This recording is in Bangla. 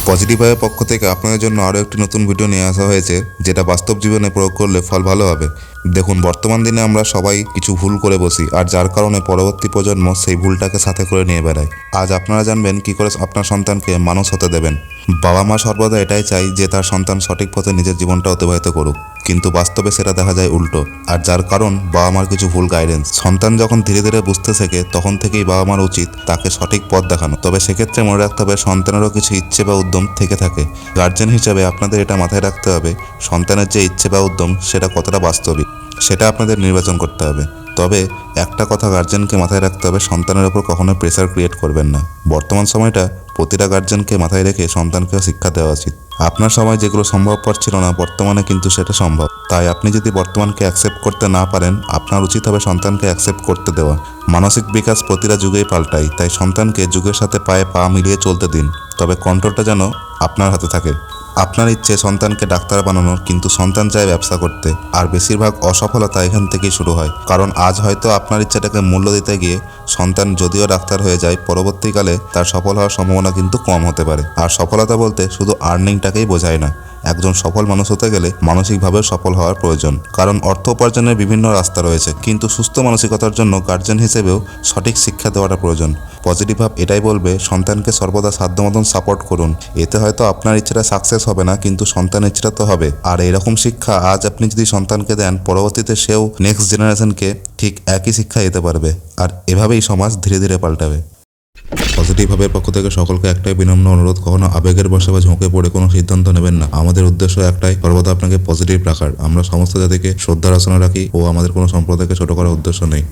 পজিটিভ ভাইয়ের পক্ষ থেকে আপনাদের জন্য আরও একটি নতুন ভিডিও নিয়ে আসা হয়েছে, যেটা বাস্তব জীবনে প্রয়োগ করলে ফল ভালো হবে। দেখুন, বর্তমান দিনে আমরা সবাই কিছু ভুল করে বসি, আর যার কারণে পরবর্তী প্রজন্ম সেই ভুলটাকে সাথে করে নিয়ে বেড়ায়। আজ আপনারা জানবেন কি করে আপনার সন্তানকে মানুষ হতে দেবেন। বাবা মা সর্বদা এটাই চাই যে তার সন্তান সঠিক পথে নিজের জীবনটা অতিবাহিত করুক, কিন্তু বাস্তবে সেটা দেখা যায় উল্টো। আর যার কারণ বাবা মার কিছু ভুল গাইডেন্স। সন্তান যখন ধীরে ধীরে বুঝতে শেখে, তখন থেকেই বাবা মার উচিত তাকে সঠিক পথ দেখানো। তবে সেক্ষেত্রে মনে রাখতে হবে সন্তানেরও কিছু ইচ্ছে বা উদ্যম থেকে থাকে। গার্জেন হিসাবে আপনাদের এটা মাথায় রাখতে হবে, সন্তানের যে ইচ্ছে বা উদ্যম সেটা কতটা বাস্তবিক সেটা আপনাদের নির্বাচন করতে হবে। তবে একটা কথা গার্জেনকে মাথায় রাখতে হবে, সন্তানের ওপর কখনোই প্রেসার ক্রিয়েট করবেন না। বর্তমান সময়টা প্রতিটা গার্জেনকে মাথায় রেখে সন্তানকে শিক্ষা দেওয়া উচিত। আপনার সময় যেগুলো সম্ভবপর ছিল না, বর্তমানে কিন্তু সেটা সম্ভব। তাই আপনি যদি বর্তমানকে অ্যাকসেপ্ট করতে না পারেন, আপনার উচিত হবে সন্তানকে অ্যাকসেপ্ট করতে দেওয়া। মানসিক বিকাশ প্রতিটা যুগেই পাল্টায়, তাই সন্তানকে যুগের সাথে পায়ে পা মিলিয়ে চলতে দিন। তবে কন্ট্রোলটা যেন আপনার হাতে থাকে। আপনার ইচ্ছে সন্তানকে ডাক্তার বানানোর, কিন্তু সন্তান চায় ব্যবসা করতে। আর বেশিরভাগ অসফলতা এখান থেকেই শুরু হয়। কারণ আজ হয়তো আপনার ইচ্ছাটাকে মূল্য দিতে গিয়ে সন্তান যদিও ডাক্তার হয়ে যায়, পরবর্তীকালে তার সফল হওয়ার সম্ভাবনা কিন্তু কম হতে পারে। আর সফলতা বলতে শুধু আর্নিংটাকেই বোঝায় না। একজন সফল মানুষ হতে গেলে মানসিকভাবেও সফল হওয়ার প্রয়োজন। কারণ অর্থ উপার্জনের বিভিন্ন রাস্তা রয়েছে, কিন্তু সুস্থ মানসিকতার জন্য গার্জেন হিসেবেও সঠিক শিক্ষা দেওয়াটা প্রয়োজন। পজিটিভ ভাব এটাই বলবে, সন্তানকে সর্বদা সাধ্য মতন সাপোর্ট করুন। এতে হয়তো আপনার ইচ্ছাটা সাকসেস হবে না, কিন্তু সন্তানের ইচ্ছাটা তো হবে। আর এইরকম শিক্ষা আজ আপনি যদি সন্তানকে দেন, পরবর্তীতে সেও নেক্সট জেনারেশনকে ঠিক একই শিক্ষা দিতে পারবে। আর এভাবেই সমাজ ধীরে ধীরে পাল্টাবে। পজিটিভ ভাবের পক্ষ থেকে সকলকে একটাই বিনম্র অনুরোধ, কখনো আবেগের বশে বা ঝোঁকে পড়ে কোনো সিদ্ধান্ত নেবেন না। আমাদের উদ্দেশ্য একটাই, সর্বদা আপনাকে পজিটিভ রাখার। আমরা সমস্ত জাতিকে শ্রদ্ধার আসনে রাখি ও আমাদের কোনো সম্প্রদায়কে ছোট করার উদ্দেশ্য নেই।